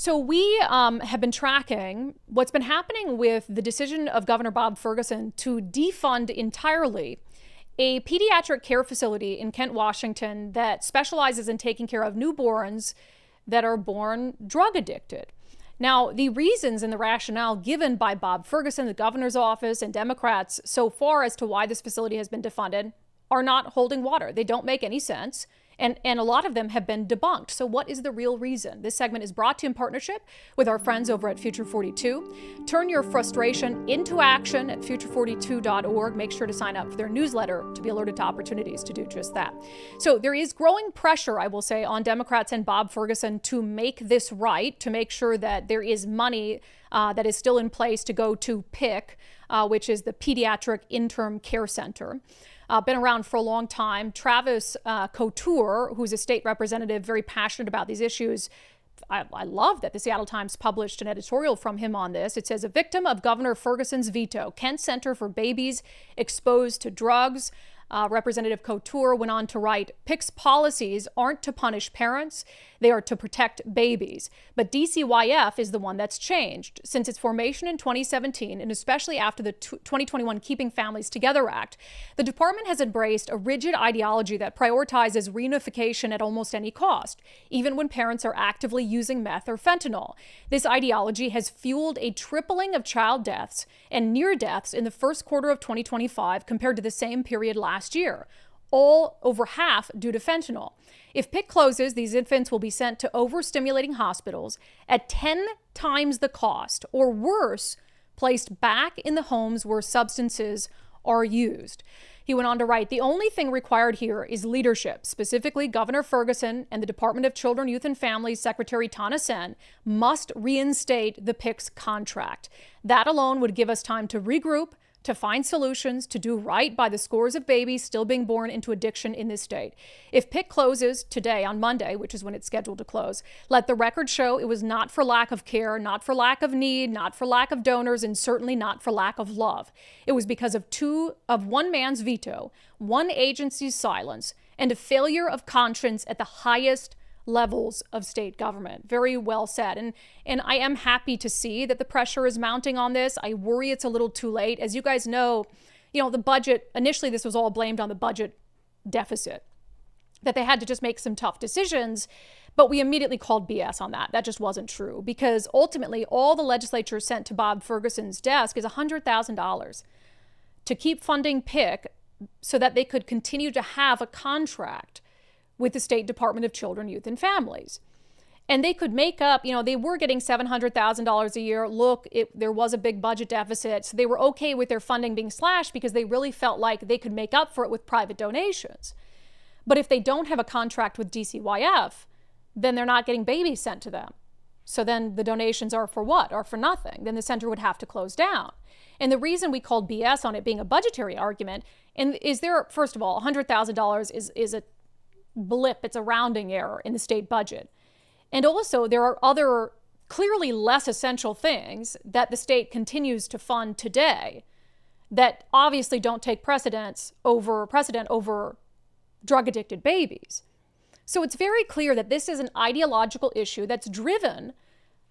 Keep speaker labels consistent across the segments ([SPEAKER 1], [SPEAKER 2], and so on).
[SPEAKER 1] So we have been tracking what's been happening with the decision of Governor Bob Ferguson to defund entirely a pediatric care facility in Kent, Washington that specializes in taking care of newborns that are born drug addicted. Now, the reasons and the rationale given by Bob Ferguson, the governor's office, and Democrats so far as to why this facility has been defunded are not holding water. They don't make any sense. And a lot of them have been debunked. So what is the real reason? This segment is brought to you in partnership with our friends over at Future 42. Turn your frustration into action at future42.org. Make sure to sign up for their newsletter to be alerted to opportunities to do just that. So there is growing pressure, I will say, on Democrats and Bob Ferguson to make this right, to make sure that there is money that is still in place to go to PIC, which is the Pediatric Interim Care Center. Been around for a long time. Travis Couture, who's a state representative, very passionate about these issues. I love that the Seattle Times published an editorial from him on this. It says, a victim of Governor Ferguson's veto, Kent Center for Babies Exposed to Drugs. Representative Couture went on to write, PIC's policies aren't to punish parents, they are to protect babies. But DCYF is the one that's changed. Since its formation in 2017, and especially after the 2021 Keeping Families Together Act, the department has embraced a rigid ideology that prioritizes reunification at almost any cost, even when parents are actively using meth or fentanyl. This ideology has fueled a tripling of child deaths and near deaths in the first quarter of 2025 compared to the same period last year, all over half due to fentanyl. If PIC closes, these infants will be sent to overstimulating hospitals at 10 times the cost, or worse, placed back in the homes where substances are used. He went on to write, the only thing required here is leadership. Specifically, Governor Ferguson and the Department of Children, Youth and Families Secretary Tana Sen must reinstate the PIC's contract. That alone would give us time to regroup, to find solutions, to do right by the scores of babies still being born into addiction in this state. If PIC closes today on Monday, which is when it's scheduled to close, let the record show it was not for lack of care, not for lack of need, not for lack of donors, and certainly not for lack of love. It was because of one man's veto, one agency's silence, and a failure of conscience at the highest levels of state government. Very well said. And I am happy to see that the pressure is mounting on this. I worry it's a little too late. As you guys know, the budget, initially this was all blamed on the budget deficit, that they had to just make some tough decisions, but we immediately called BS on that. That just wasn't true, because ultimately all the legislature sent to Bob Ferguson's desk is $100,000 to keep funding PIC so that they could continue to have a contract with the State Department of Children, Youth and Families. And they could make up, they were getting $700,000 a year. Look, there was a big budget deficit. So they were okay with their funding being slashed because they really felt like they could make up for it with private donations. But if they don't have a contract with DCYF, then they're not getting babies sent to them. So then the donations are for what? Are for nothing. Then the center would have to close down. And the reason we called BS on it being a budgetary argument is there, first of all, $100,000 is a blip. It's a rounding error in the state budget. And also there are other clearly less essential things that the state continues to fund today that obviously don't take precedent over drug addicted babies. So it's very clear that this is an ideological issue that's driven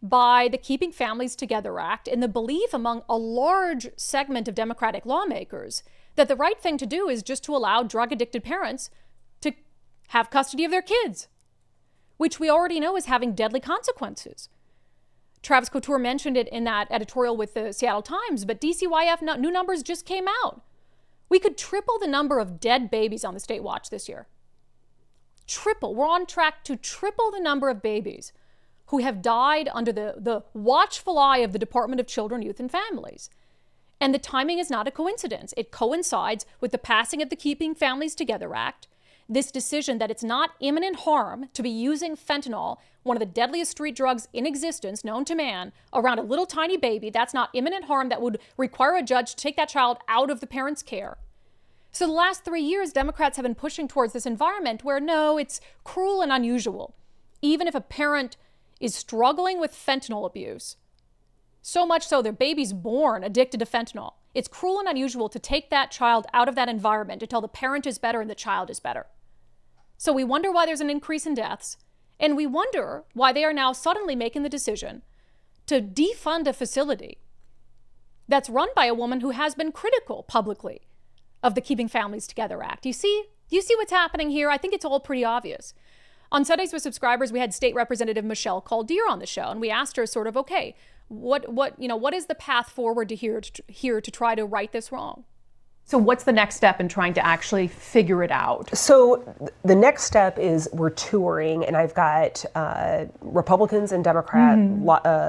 [SPEAKER 1] by the Keeping Families Together Act and the belief among a large segment of Democratic lawmakers that the right thing to do is just to allow drug addicted parents to have custody of their kids, which we already know is having deadly consequences. Travis Couture mentioned it in that editorial with the Seattle Times, but DCYF new numbers just came out. We could triple the number of dead babies on the state watch this year. Triple. We're on track to triple the number of babies who have died under the watchful eye of the Department of Children, Youth and Families. And the timing is not a coincidence. It coincides with the passing of the Keeping Families Together Act, this decision that it's not imminent harm to be using fentanyl, one of the deadliest street drugs in existence known to man, around a little tiny baby. That's not imminent harm that would require a judge to take that child out of the parent's care. So the last 3 years, Democrats have been pushing towards this environment where, no, it's cruel and unusual. Even if a parent is struggling with fentanyl abuse, so much so their baby's born addicted to fentanyl, it's cruel and unusual to take that child out of that environment until the parent is better and the child is better. So we wonder why there's an increase in deaths, And we wonder why they are now suddenly making the decision to defund a facility that's run by a woman who has been critical publicly of the Keeping Families Together Act. You see what's happening here? I think it's all pretty obvious. On Sundays with Subscribers, we had State Representative Michelle Caldeer on the show, and we asked her sort of, okay, what is the path forward to here to try to right this wrong?
[SPEAKER 2] So what's the next step in trying to actually figure it out?
[SPEAKER 3] So the next step is we're touring, and I've got Republicans and Democrat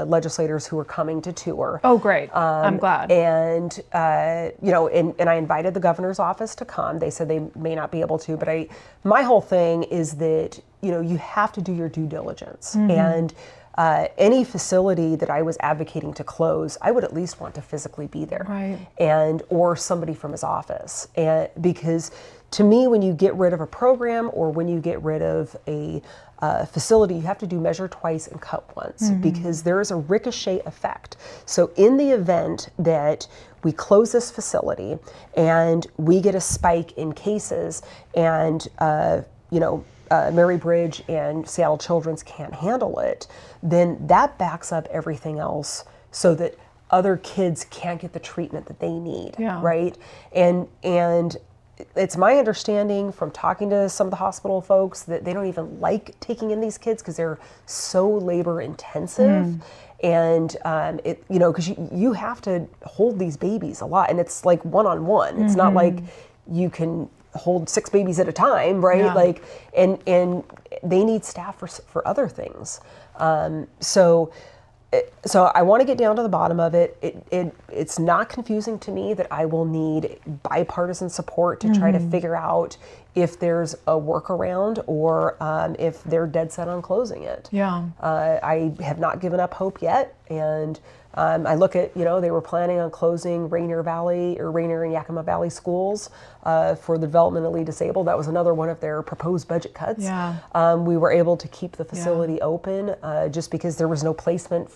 [SPEAKER 3] legislators who are coming to tour.
[SPEAKER 2] Oh, great. I'm glad.
[SPEAKER 3] And, and I invited the governor's office to come. They said they may not be able to, but my whole thing is that, you have to do your due diligence. And any facility that I was advocating to close, I would at least want to physically be there,
[SPEAKER 2] right.
[SPEAKER 3] or somebody from his office. And because to me, when you get rid of a program or when you get rid of a facility, you have to do measure twice and cut once, because there is a ricochet effect. So in the event that we close this facility and we get a spike in cases and Mary Bridge and Seattle Children's can't handle it, then that backs up everything else so that other kids can't get the treatment that they need, right? And it's my understanding from talking to some of the hospital folks that they don't even like taking in these kids because they're so labor intensive. And because you have to hold these babies a lot, and it's like one-on-one. It's not like you can hold 6 babies at a time, right?
[SPEAKER 2] Yeah.
[SPEAKER 3] Like, and they need staff for other things. So I want to get down to the bottom of it. It's not confusing to me that I will need bipartisan support to try to figure out if there's a workaround or if they're dead set on closing it.
[SPEAKER 2] Yeah.
[SPEAKER 3] I have not given up hope yet, and I look at, they were planning on closing Rainier and Yakima Valley schools for the developmentally disabled. That was another one of their proposed budget cuts.
[SPEAKER 2] Yeah.
[SPEAKER 3] We were able to keep the facility open just because there was no placement,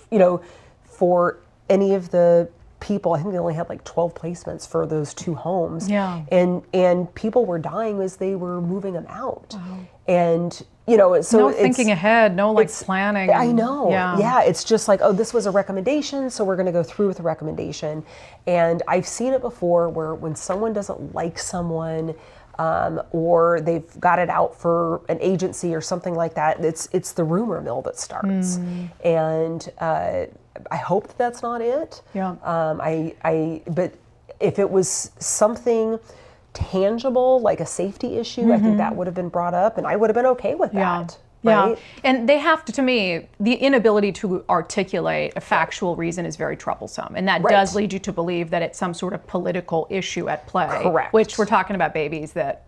[SPEAKER 3] for any of the people. I think they only had like 12 placements for those 2 homes.
[SPEAKER 2] Yeah.
[SPEAKER 3] And people were dying as they were moving them out.
[SPEAKER 2] Wow.
[SPEAKER 3] And so
[SPEAKER 2] no thinking ahead, no planning.
[SPEAKER 3] I know.
[SPEAKER 2] Yeah.
[SPEAKER 3] It's just like, this was a recommendation, so we're going to go through with the recommendation. And I've seen it before where when someone doesn't like someone, or they've got it out for an agency or something like that, it's the rumor mill that starts. And I hope that that's not it.
[SPEAKER 2] Yeah.
[SPEAKER 3] But if it was something tangible, like a safety issue, I think that would have been brought up, and I would have been okay with that. Right?
[SPEAKER 2] Yeah, and they have to me, the inability to articulate a factual reason is very troublesome, and that does lead you to believe that it's some sort of political issue at play.
[SPEAKER 3] Correct.
[SPEAKER 2] Which we're talking about babies that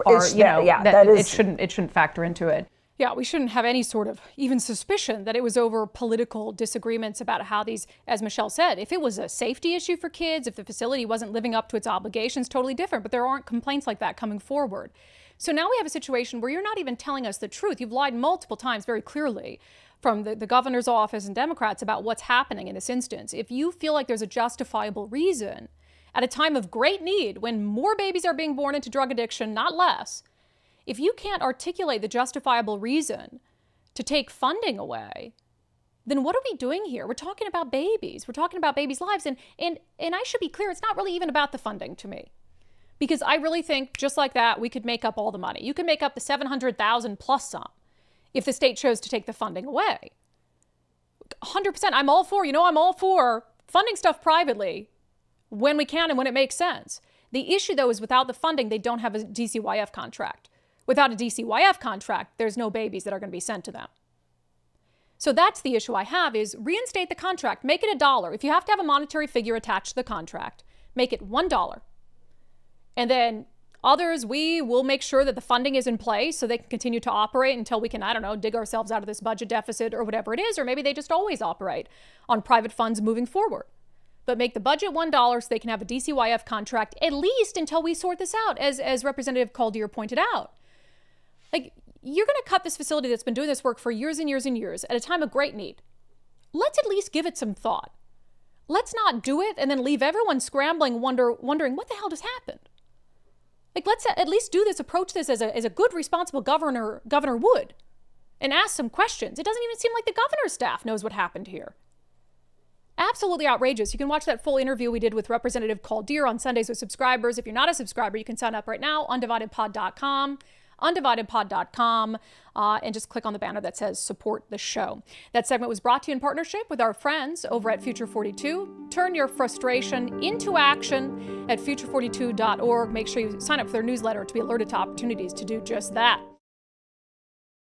[SPEAKER 2] are, it shouldn't factor into it.
[SPEAKER 1] Yeah, we shouldn't have any sort of even suspicion that it was over political disagreements about how these, as Michelle said, if it was a safety issue for kids, if the facility wasn't living up to its obligations, totally different. But there aren't complaints like that coming forward. So now we have a situation where you're not even telling us the truth. You've lied multiple times very clearly from the governor's office and Democrats about what's happening in this instance. If you feel like there's a justifiable reason at a time of great need, when more babies are being born into drug addiction, not less, if you can't articulate the justifiable reason to take funding away, then what are we doing here? We're talking about babies. We're talking about babies' lives. And I should be clear, it's not really even about the funding to me. Because I really think just like that, we could make up all the money. You can make up the $700,000 plus some if the state chose to take the funding away. 100%, I'm all for funding stuff privately when we can and when it makes sense. The issue, though, is without the funding, they don't have a DCYF contract. Without a DCYF contract, there's no babies that are going to be sent to them. So that's the issue I have, is reinstate the contract. Make it $1. If you have to have a monetary figure attached to the contract, make it $1. And then others, we will make sure that the funding is in place so they can continue to operate until we can, dig ourselves out of this budget deficit or whatever it is. Or maybe they just always operate on private funds moving forward. But make the budget $1 so they can have a DCYF contract, at least until we sort this out, as Representative Caldeer pointed out. Like, you're going to cut this facility that's been doing this work for years and years and years at a time of great need. Let's at least give it some thought. Let's not do it and then leave everyone scrambling, wondering what the hell just happened. Like, let's at least do this, approach this as a good, responsible governor would, and ask some questions. It doesn't even seem like the governor's staff knows what happened here. Absolutely outrageous. You can watch that full interview we did with Representative Caldeer on Sundays with subscribers. If you're not a subscriber, you can sign up right now, undividedpod.com. undividedpod.com, and just click on the banner that says support the show. That segment was brought to you in partnership with our friends over at Future 42. Turn your frustration into action at future42.org. Make sure you sign up for their newsletter to be alerted to opportunities to do just that.